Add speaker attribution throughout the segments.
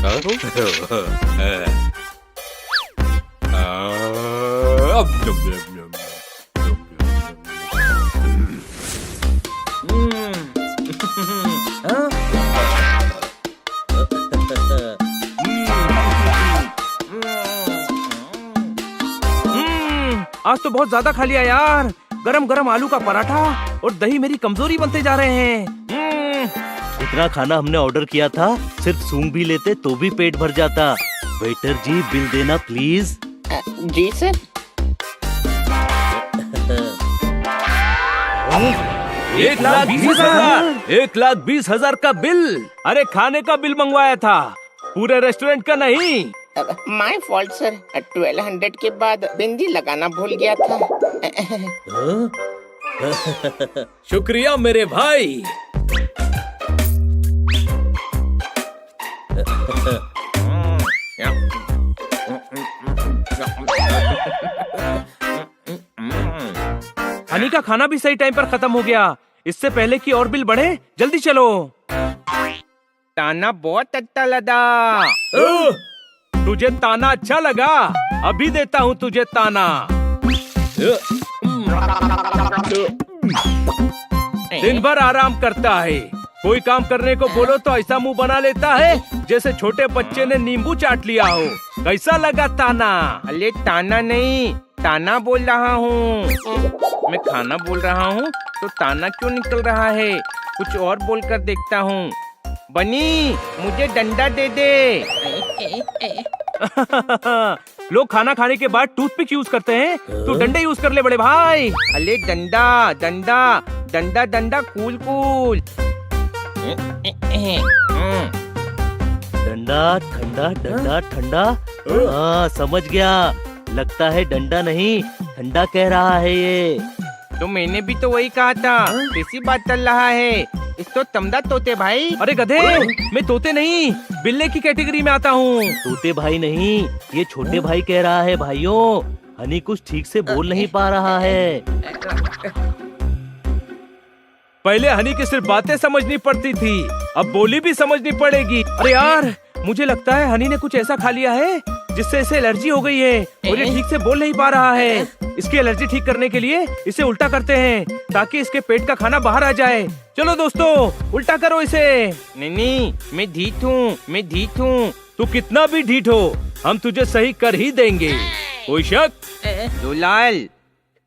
Speaker 1: आज तो बहुत ज्यादा खा लिया यार। गरम गरम आलू का पराठा और दही मेरी कमजोरी बनते जा रहे हैं।
Speaker 2: इतना खाना हमने ऑर्डर किया था, सिर्फ सूंघ भी लेते तो भी पेट भर जाता। वेटर जी बिल देना प्लीज।
Speaker 3: जी सर।
Speaker 1: 1,20,000 का बिल। अरे खाने का बिल मंगवाया था, पूरे रेस्टोरेंट का नहीं।
Speaker 3: माय फॉल्ट सर, 1200 के बाद बिंदी लगाना भूल गया था।
Speaker 1: शुक्रिया मेरे भाई। हनी का खाना भी सही टाइम पर खत्म हो गया। इससे पहले कि और बिल बढ़े, जल्दी चलो।
Speaker 3: ताना बहुत अच्छा लगा।
Speaker 1: तुझे ताना अच्छा लगा? अभी देता हूँ तुझे ताना। दिन भर आराम करता है, कोई काम करने को बोलो तो ऐसा मुंह बना लेता है जैसे छोटे बच्चे ने नींबू चाट लिया हो। कैसा लगा ताना?
Speaker 3: अरे ताना नहीं, ताना बोल रहा हूँ। मैं खाना बोल रहा हूँ तो ताना क्यों निकल रहा है? कुछ और बोलकर देखता हूँ। बनी, मुझे डंडा दे दे।
Speaker 1: लोग खाना खाने के बाद टूथपिक यूज करते हैं, तू डंडे यूज कर ले बड़े भाई।
Speaker 3: अरे डंडा डंडा डंडा डंडा, कूल कूल।
Speaker 2: डंडा ठंडा, डंडा ठंडा। हाँ समझ गया, लगता है डंडा नहीं ठंडा कह रहा है ये।
Speaker 3: तो मैंने भी तो वही कहा था, कैसी बात चल रहा है? इस तो तमदा तोते भाई।
Speaker 1: अरे गधे, मैं तोते नहीं बिल्ले की कैटेगरी में आता हूँ।
Speaker 2: तोते भाई नहीं, ये छोटे भाई कह रहा है। भाइयों, हनी कुछ ठीक से बोल नहीं पा रहा है।
Speaker 1: पहले हनी की सिर्फ बातें समझनी पड़ती थी, अब बोली भी समझनी पड़ेगी। अरे यार, मुझे लगता है हनी ने कुछ ऐसा खा लिया है जिससे इसे एलर्जी हो गई है और ये ठीक से बोल नहीं पा रहा है। इसकी एलर्जी ठीक करने के लिए इसे उल्टा करते हैं ताकि इसके पेट का खाना बाहर आ जाए। चलो दोस्तों, उल्टा करो इसे।
Speaker 3: नहीं, मैं ढीठ हूँ, मैं ढीठ हूँ।
Speaker 1: तू कितना भी ढीठ हो, हम तुझे सही कर ही देंगे। कोई शक?
Speaker 3: दुलाल,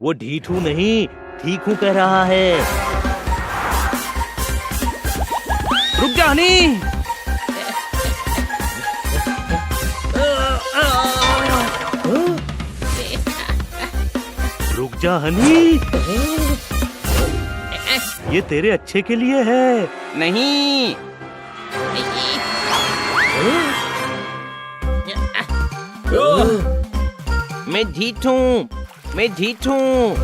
Speaker 2: वो ढीठ हूँ नहीं, ठीक हूँ कह रहा है।
Speaker 1: रुक जा हनी।
Speaker 2: रुक जा हनी, ये तेरे अच्छे के लिए है।
Speaker 3: नहीं। मैं ढीठ हूँ, मैं ढीठ हूँ।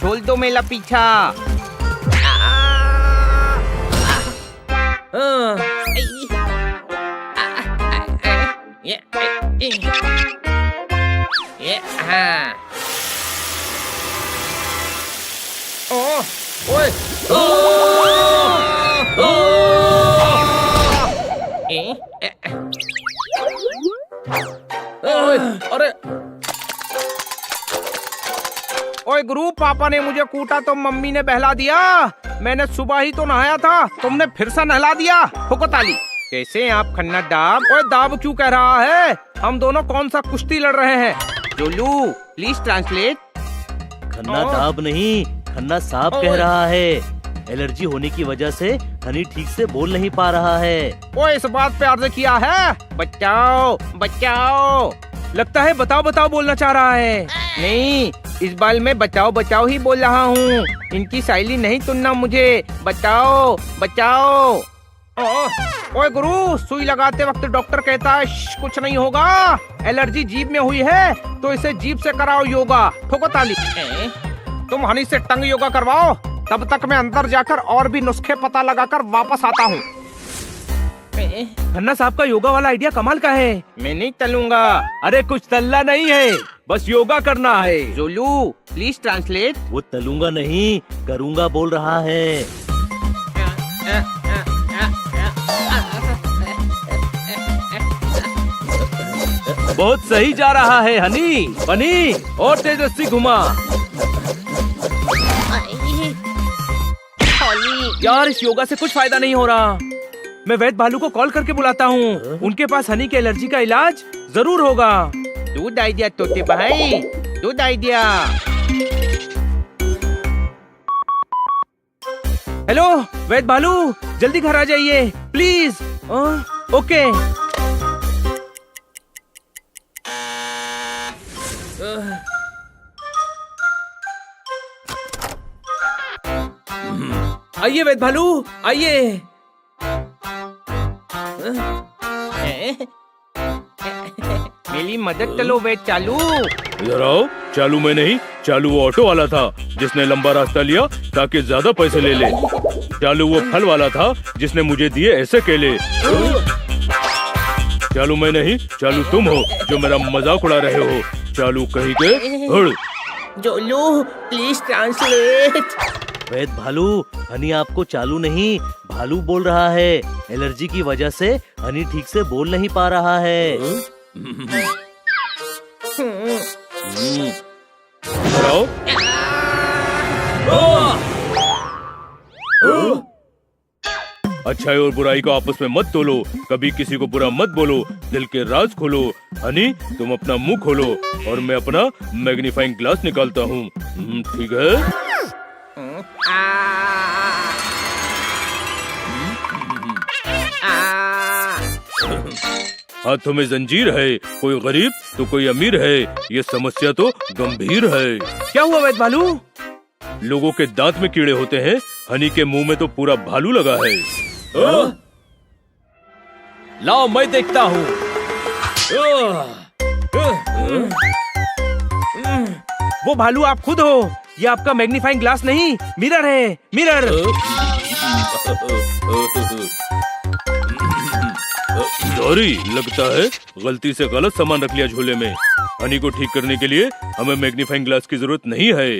Speaker 3: छोड़ दो मेरा पीछा।
Speaker 1: अरे
Speaker 3: ओए गुरु, पापा ने मुझे कूटा तो मम्मी ने बहला दिया। मैंने सुबह ही तो नहाया था, तुमने फिर से नहला दिया। ठोको ताली। कैसे आप खन्ना दाब? ओए दाब क्यों कह रहा है? हम दोनों कौन सा कुश्ती लड़ रहे हैं? जोलू, प्लीज ट्रांसलेट।
Speaker 2: खन्ना दाब नहीं, खन्ना साहब कह रहा है। एलर्जी होने की वजह से हनी ठीक से बोल नहीं पा रहा है।
Speaker 3: वो इस बात पे अर्ज किया है, बचाओ बचाओ।
Speaker 1: लगता है बताओ बताओ बोलना चाह रहा है।
Speaker 3: नहीं, इस बार मैं बचाओ बचाओ ही बोल रहा हूँ। इनकी शैली नहीं सुनना मुझे। बचाओ बचाओ। ओए गुरु, सुई लगाते वक्त डॉक्टर कहता है कुछ नहीं होगा। एलर्जी जीभ में हुई है तो इसे जीभ से कराओ योगा। ठोको ताली। तुम हनी से टंग योगा करवाओ, तब तक मैं अंदर जाकर और भी नुस्खे पता लगाकर वापस आता हूँ।
Speaker 1: खन्ना साहब का योगा वाला आइडिया कमाल का है।
Speaker 3: मैं नहीं चलूंगा।
Speaker 1: अरे कुछ तल्ला नहीं है, बस योगा करना है।
Speaker 3: जोलू, प्लीज ट्रांसलेट।
Speaker 2: वो तलूंगा नहीं, करूंगा बोल रहा है।
Speaker 1: बहुत सही जा रहा है हनी। बनी और तेजस्वी घुमा। यार इस योगा से कुछ फायदा नहीं हो रहा। मैं वैद्य भालू को कॉल करके बुलाता हूँ। उनके पास हनी के एलर्जी का इलाज जरूर होगा।
Speaker 3: दूध आइडिया तोते भाई, दूध आइडिया।
Speaker 1: हेलो वैद्य भालू, जल्दी घर आ जाइए प्लीज। ओके। आइए वैद्य भालू, आइए।
Speaker 3: मेरी मदद चलो वैद्य चालू।
Speaker 4: इधर आओ। चालू में नहीं, चालू वो ऑटो वाला था जिसने लंबा रास्ता लिया ताकि ज्यादा पैसे ले ले। चालू वो फल वाला था जिसने मुझे दिए ऐसे केले। चालू मैं नहीं, चालू तुम हो जो मेरा मजाक उड़ा रहे हो। चालू कहीं के हड़।
Speaker 3: जोलू प्लीज ट्रांसलेट।
Speaker 2: वैद्य भालू, हनी आपको चालू नहीं भालू बोल रहा है। एलर्जी की वजह से हनी ठीक से बोल नहीं पा रहा है।
Speaker 4: आओ। अच्छाई और बुराई को आपस में मत तोलो। कभी किसी को बुरा मत बोलो। दिल के राज खोलो। हनी तुम अपना मुंह खोलो और मैं अपना मैग्नीफाइंग ग्लास निकालता हूँ। ठीक है। हाथों में जंजीर है, कोई गरीब तो कोई अमीर है। ये समस्या तो गंभीर है।
Speaker 1: क्या हुआ वैद्य भालू?
Speaker 4: लोगों के दांत में कीड़े होते हैं, हनी के मुंह में तो पूरा भालू लगा है।
Speaker 1: लाओ मैं देखता हूँ। वो भालू आप खुद हो। ये आपका मैग्नीफाइंग ग्लास नहीं, मिरर है, मिरर।
Speaker 4: सॉरी, लगता है गलती से गलत सामान रख लिया झोले में। हनी को ठीक करने के लिए हमें मैग्नीफाइंग ग्लास की जरूरत नहीं है।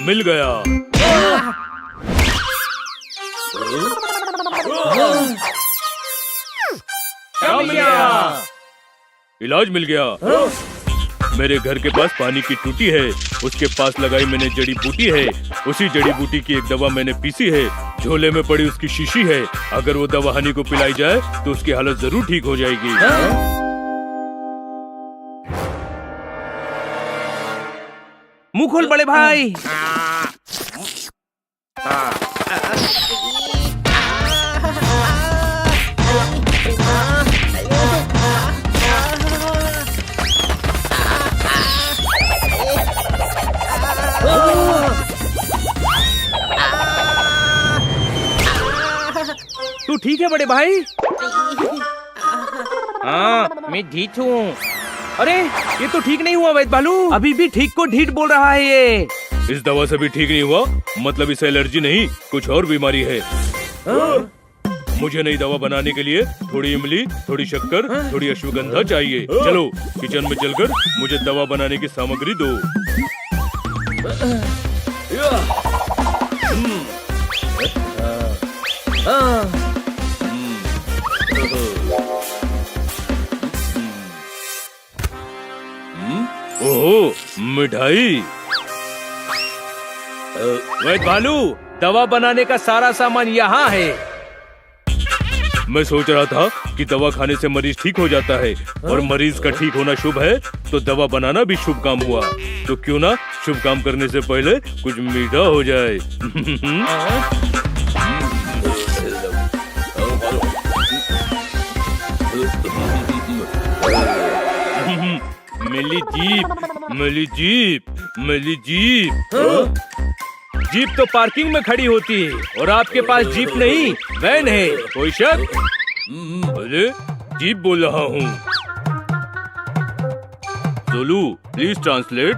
Speaker 4: मिल गया।
Speaker 1: क्या मिल गया?
Speaker 4: इलाज मिल गया। मेरे घर के पास पानी की टूटी है, उसके पास लगाई मैंने जड़ी बूटी है। उसी जड़ी बूटी की एक दवा मैंने पीसी है। झोले में पड़ी उसकी शीशी है। अगर वो दवा हनी को पिलाई जाए तो उसकी हालत जरूर ठीक हो जाएगी।
Speaker 1: मुंह खोल बड़े भाई। तू ठीक है बड़े भाई?
Speaker 3: हाँ मैं ठीक हूँ।
Speaker 1: अरे ये तो ठीक नहीं हुआ वैद्य भालू। अभी भी ठीक को ढीठ बोल रहा है ये।
Speaker 4: इस दवा से भी ठीक नहीं हुआ, मतलब इसे एलर्जी नहीं कुछ और बीमारी है। मुझे नई दवा बनाने के लिए थोड़ी इमली, थोड़ी शक्कर, थोड़ी अश्वगंधा चाहिए। चलो किचन में चलकर मुझे दवा बनाने की सामग्री दो। ओहो, मिठाई।
Speaker 1: वैद्य भालू, दवा बनाने का सारा सामान यहाँ है।
Speaker 4: मैं सोच रहा था कि दवा खाने से मरीज ठीक हो जाता है और मरीज का ठीक होना शुभ है तो दवा बनाना भी शुभ काम हुआ। तो क्यों ना शुभ काम करने से पहले कुछ मीठा हो जाए। मेरी जीप, मेरी जीप, मेरी जीप।
Speaker 1: जीप तो पार्किंग में खड़ी होती है और आपके पास जीप नहीं वैन है। कोई शक?
Speaker 4: अरे जीप बोल रहा हूँ। सोलू प्लीज ट्रांसलेट।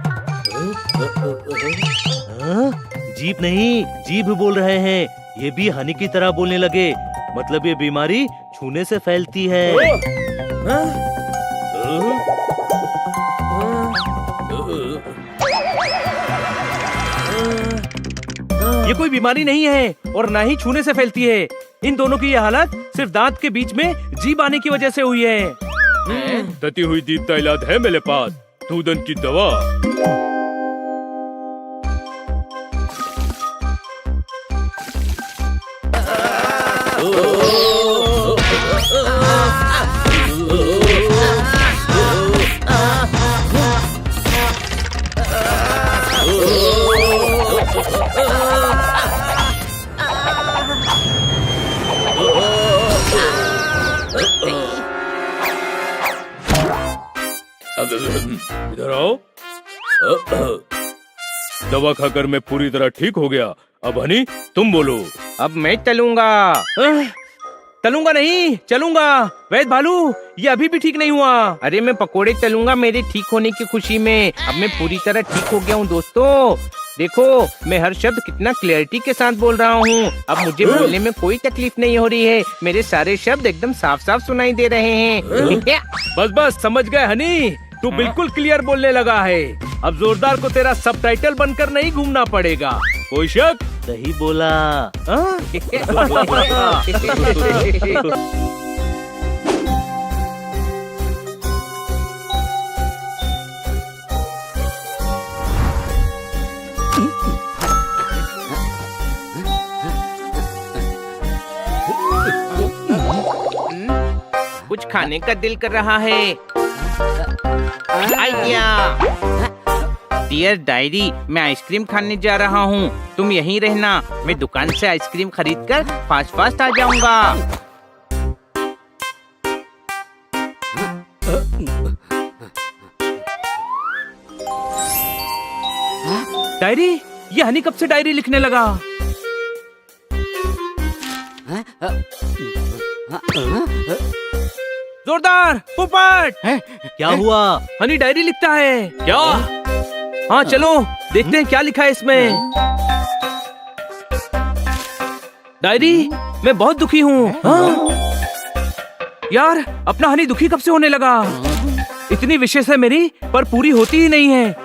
Speaker 2: जीप नहीं जीभ बोल रहे हैं। ये भी हनी की तरह बोलने लगे। मतलब ये बीमारी छूने से फैलती है।
Speaker 1: ये कोई बीमारी नहीं है और ना ही छूने से फैलती है। इन दोनों की ये हालत सिर्फ दांत के बीच में जीभ आने की वजह से हुई है।
Speaker 4: तती हुई दीप का इलाज है मेरे पास, सूदन की दवा। इधर आओ। दवा खाकर मैं पूरी तरह ठीक हो गया। अब हनी तुम बोलो।
Speaker 3: अब मैं चलूंगा।
Speaker 1: चलूंगा नहीं, चलूंगा। वैद्य भालू, ये अभी भी ठीक नहीं हुआ।
Speaker 3: अरे मैं पकोड़े तलूंगा मेरे ठीक होने की खुशी में। अब मैं पूरी तरह ठीक हो गया हूँ दोस्तों। देखो मैं हर शब्द कितना क्लैरिटी के साथ बोल रहा हूँ। अब मुझे बोलने में कोई तकलीफ नहीं हो रही है। मेरे सारे शब्द एकदम साफ साफ सुनाई दे रहे हैं।
Speaker 1: बस बस समझ गए हनी, तू बिल्कुल क्लियर बोलने लगा है। अब जोरदार को तेरा सबटाइटल बनकर नहीं घूमना पड़ेगा। कोई शक?
Speaker 2: सही बोला।
Speaker 1: हाँ?
Speaker 3: कुछ खाने का दिल कर रहा है। आइडिया। डियर डायरी, मैं आइसक्रीम खाने जा रहा हूँ। तुम यहीं रहना। मैं दुकान से आइसक्रीम खरीदकर फास्ट फास्ट आ जाऊंगा।
Speaker 1: डायरी? ये हनी कब से डायरी लिखने लगा? जोरदार, पोपट!
Speaker 2: क्या हुआ?
Speaker 1: हनी डायरी लिखता है। क्या? हाँ चलो देखते हैं क्या लिखा है इसमें। डायरी, मैं बहुत दुखी हूँ। हाँ? यार, अपना हनी दुखी कब से होने लगा? इतनी विशेष है मेरी, पर पूरी होती ही नहीं है।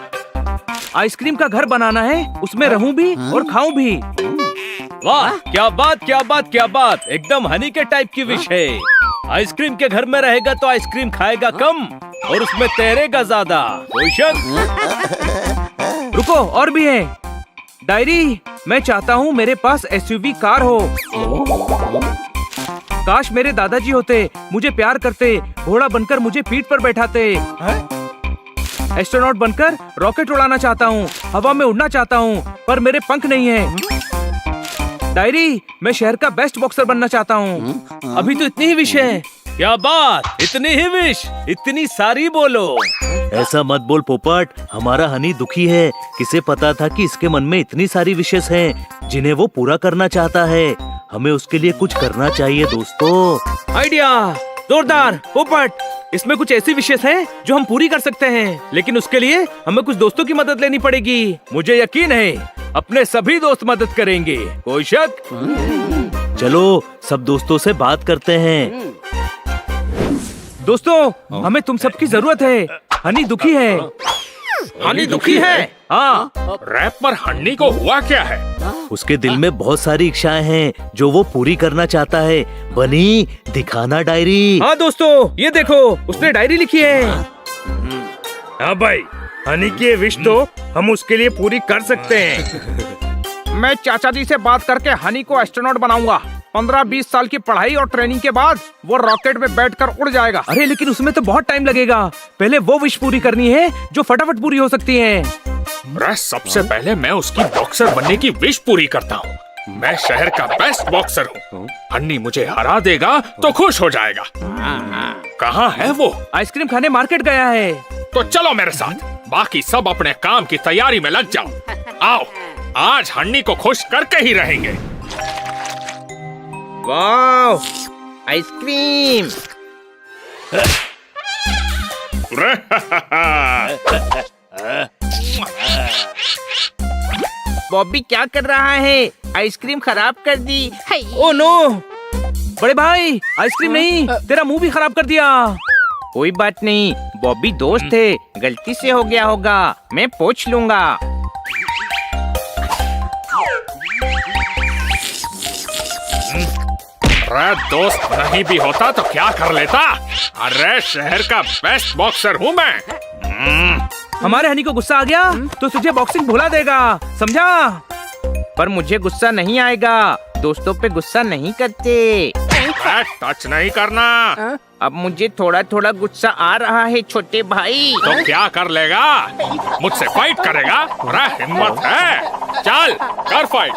Speaker 1: आइसक्रीम का घर बनाना है, उसमें रहूं भी और खाऊं भी।
Speaker 4: वाह, क्या बात क्या बात क्या बात, एकदम हनी के टाइप की विश है। आइसक्रीम के घर में रहेगा तो आइसक्रीम खाएगा कम और उसमें तैरेगा ज्यादा। कोई शक?
Speaker 1: रुको, और भी है। डायरी, मैं चाहता हूँ मेरे पास एसयूवी कार हो। काश मेरे दादाजी होते, मुझे प्यार करते, घोड़ा बनकर मुझे पीठ पर बैठाते। एस्ट्रोनॉट बनकर रॉकेट उड़ाना चाहता हूँ, हवा में उड़ना चाहता हूँ, पर मेरे पंख नहीं है। डायरी, मैं शहर का बेस्ट बॉक्सर बनना चाहता हूँ। अभी तो इतनी ही विश है।
Speaker 4: क्या बात, इतनी ही विश, इतनी सारी बोलो।
Speaker 2: ऐसा मत बोल पोपट, हमारा हनी दुखी है। किसे पता था कि इसके मन में इतनी सारी विशेष हैं जिन्हें वो पूरा करना चाहता है। हमें उसके लिए कुछ करना चाहिए दोस्तों।
Speaker 1: आइडिया! जोरदार, पोपट! इसमें कुछ ऐसी विशेष हैं जो हम पूरी कर सकते हैं, लेकिन उसके लिए हमें कुछ दोस्तों की मदद लेनी पड़ेगी।
Speaker 4: मुझे यकीन है अपने सभी दोस्त मदद करेंगे। कोई शक?
Speaker 2: चलो सब दोस्तों से बात करते हैं।
Speaker 1: दोस्तों, हमें तुम सबकी जरूरत है। हनी दुखी है।
Speaker 3: हनी दुखी है?
Speaker 1: हाँ।
Speaker 4: रैपर हनी को हुआ क्या है?
Speaker 2: उसके दिल में बहुत सारी इच्छाएं हैं जो वो पूरी करना चाहता है। बनी, दिखाना डायरी।
Speaker 1: हाँ दोस्तों, ये देखो, उसने डायरी लिखी है।
Speaker 4: हाँ भाई, हनी की ये विश तो हम उसके लिए पूरी कर सकते हैं।
Speaker 3: मैं चाचा जी से बात करके हनी को एस्ट्रोनॉट बनाऊंगा। 15-20 साल की पढ़ाई और ट्रेनिंग के बाद वो रॉकेट में बैठकर उड़ जाएगा।
Speaker 1: अरे लेकिन उसमें तो बहुत टाइम लगेगा। पहले वो विश पूरी करनी है जो फटाफट पूरी हो सकती है।
Speaker 5: सबसे पहले मैं उसकी बॉक्सर बनने की विश पूरी करता हूँ। मैं शहर का बेस्ट बॉक्सर हूँ। हन्नी मुझे हरा देगा तो खुश हो जाएगा। कहाँ है वो?
Speaker 1: आइसक्रीम खाने मार्केट गया है।
Speaker 5: तो चलो मेरे साथ, बाकी सब अपने काम की तैयारी में लग जाओ। आओ, आज हन्नी को खुश करके ही रहेंगे।
Speaker 3: वाह, आइसक्रीम! बॉबी क्या कर रहा है? आइसक्रीम खराब कर दी।
Speaker 1: Oh no! बड़े भाई आइसक्रीम नहीं, तेरा मुंह भी खराब कर दिया।
Speaker 3: कोई बात नहीं, बॉबी दोस्त है, गलती से हो गया होगा, मैं पोंछ लूंगा।
Speaker 5: अरे दोस्त नहीं भी होता तो क्या कर लेता? अरे शहर का बेस्ट बॉक्सर हूँ मैं।
Speaker 1: हमारे हनी को गुस्सा आ गया तो तुझे बॉक्सिंग भुला देगा, समझा?
Speaker 3: पर मुझे गुस्सा नहीं आएगा, दोस्तों पे गुस्सा नहीं करते।
Speaker 5: टच नहीं करना।
Speaker 3: अब मुझे थोड़ा थोड़ा गुस्सा आ रहा है छोटे भाई।
Speaker 5: तो क्या कर लेगा? मुझसे फाइट करेगा? अरे हिम्मत है, चल कर फाइट।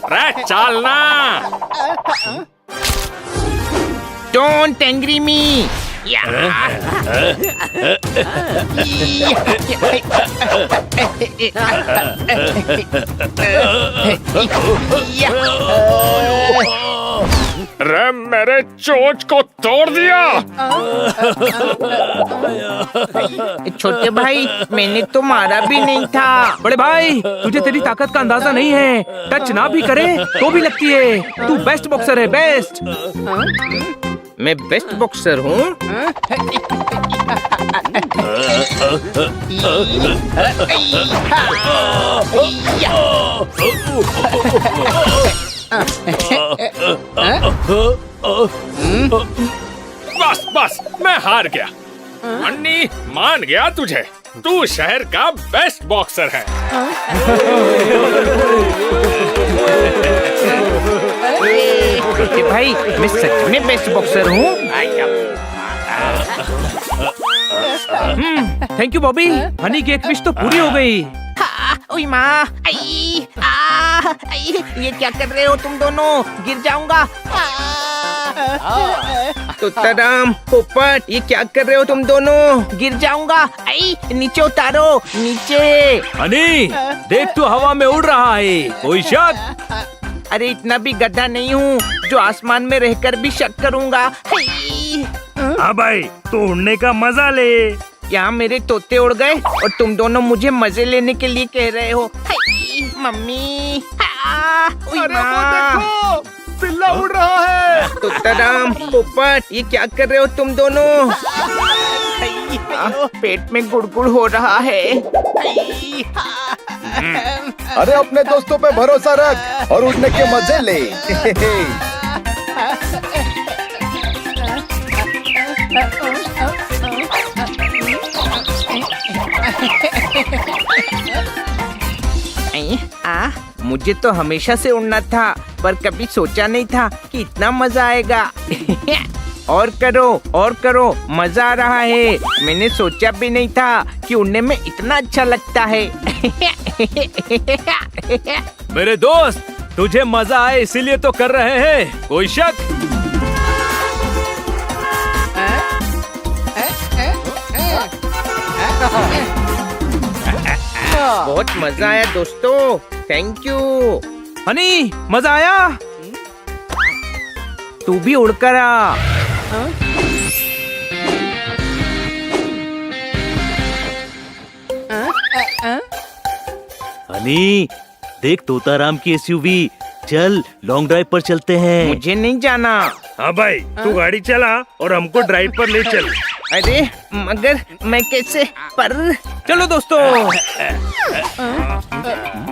Speaker 5: अरे चल ना।
Speaker 3: डोंट एंग्री मी।
Speaker 5: अरे मेरे चोंच को तोड़ दिया।
Speaker 3: छोटे भाई मैंने तो मारा भी नहीं था।
Speaker 1: बड़े भाई तुझे तेरी ताकत का अंदाजा नहीं है, टच ना भी करे तो भी लगती है। तू बेस्ट बॉक्सर है, बेस्ट।
Speaker 3: मैं बेस्ट बॉक्सर हूँ।
Speaker 5: बस बस मैं हार गया। अन्नी मान गया तुझे, तू शहर का बेस्ट बॉक्सर है।
Speaker 3: छोटे भाई मैं सच में बेस्ट बॉक्सर हूँ।
Speaker 1: थैंक यू बॉबी, हनी की एक विश तो पूरी हो गई।
Speaker 3: ओए माँ, आई, आई, ये क्या कर रहे हो तुम दोनों? गिर जाऊंगा। तुत्ताराम, पोपट, ये क्या कर रहे हो तुम दोनों? गिर जाऊंगा। आई, नीचे उतारो, नीचे।
Speaker 1: हनी देख तू हवा में उड़ रहा है, कोई शक?
Speaker 3: अरे इतना भी गधा नहीं हूँ जो आसमान में रहकर भी शक करूंगा।
Speaker 6: हाँ भाई, तो उड़ने का मजा ले।
Speaker 3: क्या मेरे तोते उड़ गए और तुम दोनों मुझे मजे लेने के लिए कह रहे हो? मम्मी,
Speaker 6: पिल्ला उड़ रहा है।
Speaker 3: तुत्ताराम, पोपट, ये क्या कर रहे हो तुम दोनों? पेट में गुड़गुड़ हो रहा है।
Speaker 7: अरे अपने दोस्तों पे भरोसा रख और उड़ने के मजे ले।
Speaker 3: मुझे तो हमेशा से उड़ना था, पर कभी सोचा नहीं था कि इतना मजा आएगा। और करो, मजा आ रहा है। मैंने सोचा भी नहीं था कि उड़ने में इतना अच्छा लगता है।
Speaker 1: मेरे दोस्त तुझे मजा आए इसीलिए तो कर रहे हैं, कोई शक?
Speaker 3: बहुत मजा आया दोस्तों, थैंक यू।
Speaker 1: हनी मजा आया?
Speaker 3: तू भी उड़कर आ।
Speaker 2: हनी देख तोताराम की एसयूवी, चल लॉन्ग ड्राइव पर चलते हैं।
Speaker 3: मुझे नहीं जाना।
Speaker 6: हाँ भाई, तू गाड़ी चला और हमको ड्राइव पर ले चल।
Speaker 3: अरे मगर मैं कैसे? पर
Speaker 1: चलो दोस्तों।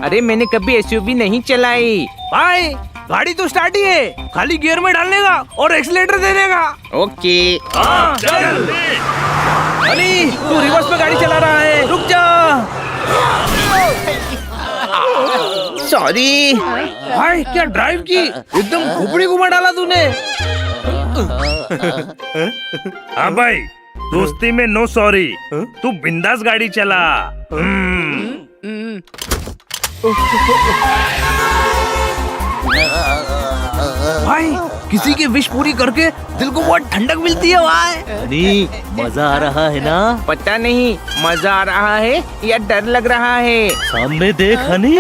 Speaker 3: अरे मैंने कभी एसयूवी नहीं चलाई।
Speaker 1: भाई गाड़ी तो स्टार्ट ही है, खाली गियर में डालने का और एक्सीलेटर देने का।
Speaker 3: ओके।
Speaker 1: हाँ, चल। हनी तू रिवर्स में गाड़ी चला रहा है, रुक जा।
Speaker 3: सॉरी
Speaker 1: भाई क्या ड्राइव की, एकदम खोपड़ी घुमा डाला तूने।
Speaker 6: हाँ भाई, दोस्ती में नो सॉरी। तू बिंदास गाड़ी चला।
Speaker 1: भाई किसी की विश पूरी करके दिल को बहुत ठंडक मिलती है भाई।
Speaker 2: हनी मजा आ रहा है ना?
Speaker 3: पता नहीं मजा आ रहा है या डर लग रहा है।
Speaker 2: सामने देख हनी।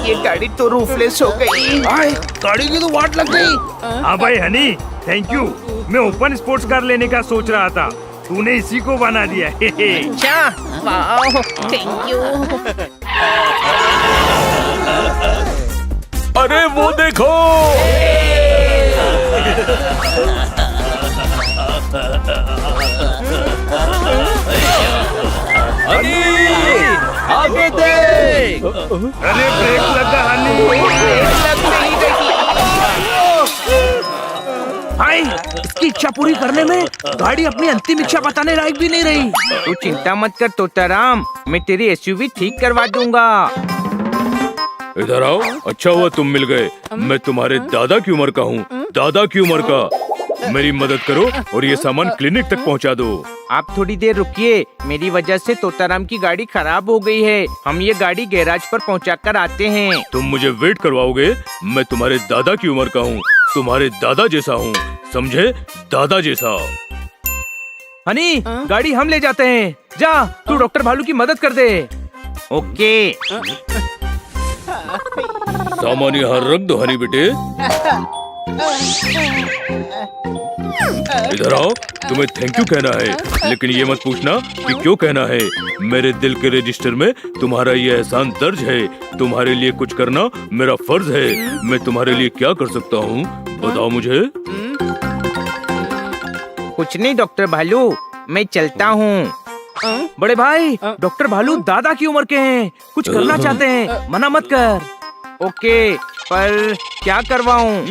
Speaker 3: ये गाड़ी तो रूफलेस हो गई।
Speaker 1: भाई गाड़ी की तो वाट लग गई।
Speaker 6: हाँ भाई हनी, थैंक यू। मैं ओपन स्पोर्ट्स कार लेने का सोच रहा था, तूने इसी को बना दिया।
Speaker 3: अच्छा, वाह, थैंक यू।
Speaker 4: अरे वो देखो,
Speaker 3: आगे देख।
Speaker 6: अरे ब्रेक लगा हनी।
Speaker 1: भाई, इसकी इच्छा पूरी करने में गाड़ी अपनी अंतिम इच्छा बताने लायक भी नहीं रही।
Speaker 3: तू चिंता मत कर तोताराम, मैं तेरी एसयूवी ठीक करवा दूंगा।
Speaker 4: इधर आओ। अच्छा हुआ तुम मिल गए। मैं तुम्हारे दादा की उम्र का हूँ, दादा की उम्र का। मेरी मदद करो और ये सामान क्लिनिक तक पहुँचा दो।
Speaker 3: आप थोड़ी देर रुकिए, मेरी वजह से तोताराम की गाड़ी खराब हो गई है। हम ये गाड़ी गैराज पर पहुँचा कर आते हैं।
Speaker 4: तुम मुझे वेट करवाओगे? मैं तुम्हारे दादा की उम्र का हूँ, तुम्हारे दादा जैसा हूँ, समझे? दादा जैसा।
Speaker 1: हनी, गाड़ी हम ले जाते हैं। जा, तू डॉक्टर भालू की मदद कर दे।
Speaker 3: ओके।
Speaker 4: सामान यहाँ रख दो हनी बेटे। इधर आओ। तुम्हें थैंक यू कहना है, लेकिन ये मत पूछना कि क्यों कहना है। मेरे दिल के रजिस्टर में तुम्हारा ये एहसान दर्ज है। तुम्हारे लिए कुछ करना मेरा फर्ज है। मैं तुम्हारे लिए क्या कर सकता हूँ, बताओ मुझे।
Speaker 3: कुछ नहीं डॉक्टर भालू, मैं चलता हूँ।
Speaker 1: बड़े भाई, डॉक्टर भालू दादा की उम्र के हैं, कुछ करना चाहते हैं, मना मत कर।
Speaker 3: ओके, पर क्या करवाऊँ?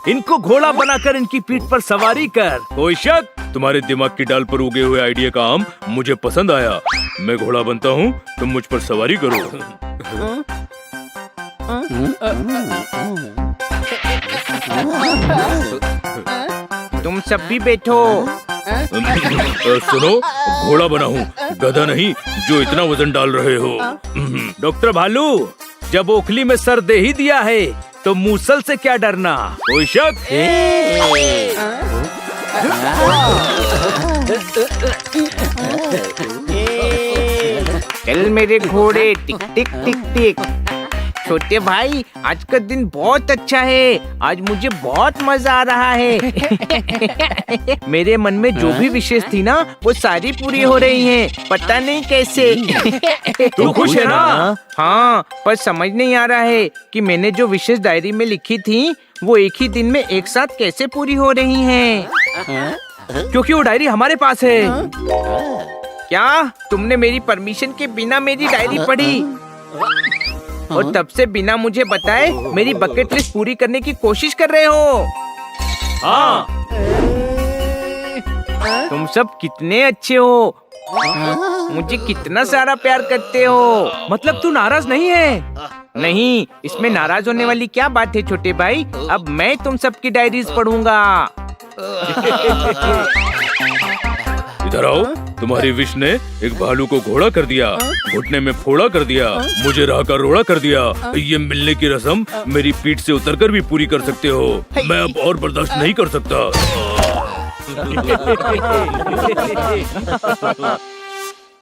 Speaker 1: इनको घोड़ा बनाकर इनकी पीठ पर सवारी कर।
Speaker 4: कोई शक? तुम्हारे दिमाग की डाल पर उगे हुए आइडिया का आम मुझे पसंद आया। मैं घोड़ा बनता हूँ, तुम मुझ पर सवारी करो।
Speaker 3: तुम सब भी बैठो।
Speaker 4: सुनो, घोड़ा बना हूँ, गधा नहीं जो इतना वजन डाल रहे हो।
Speaker 1: डॉक्टर भालू, जब ओखली में सर दे ही दिया है तो मूसल से क्या डरना।
Speaker 4: कोई शक?
Speaker 3: चल मेरे घोड़े, टिक टिक टिक टिक। छोटे भाई, आज का दिन बहुत अच्छा है। आज मुझे बहुत मजा आ रहा है। मेरे मन में जो भी विशेष थी ना, वो सारी पूरी हो रही हैं। पता नहीं कैसे।
Speaker 1: तू खुश है ना?
Speaker 3: हाँ, पर समझ नहीं आ रहा है कि मैंने जो विशेष डायरी में लिखी थी, वो एक ही दिन में एक साथ कैसे पूरी हो रही हैं।
Speaker 1: क्योंकि वो डायरी हमारे पास है।
Speaker 3: क्या तुमने मेरी परमिशन के बिना मेरी डायरी पढ़ी और तब से बिना मुझे बताए मेरी बकेट लिस्ट पूरी करने की कोशिश कर रहे हो?
Speaker 1: हाँ,
Speaker 3: तुम सब कितने अच्छे हो, मुझे कितना सारा प्यार करते हो।
Speaker 1: मतलब तू नाराज नहीं है?
Speaker 3: नहीं, इसमें नाराज होने वाली क्या बात है छोटे भाई। अब मैं तुम सबकी डायरीज पढ़ूंगा।
Speaker 4: इधर आओ। तुम्हारी विश ने एक भालू को घोड़ा कर दिया, घुटने में फोड़ा कर दिया, मुझे राह का रोड़ा कर दिया। ये मिलने की रस्म मेरी पीठ से उतरकर भी पूरी कर सकते हो। मैं अब और बर्दाश्त नहीं कर सकता।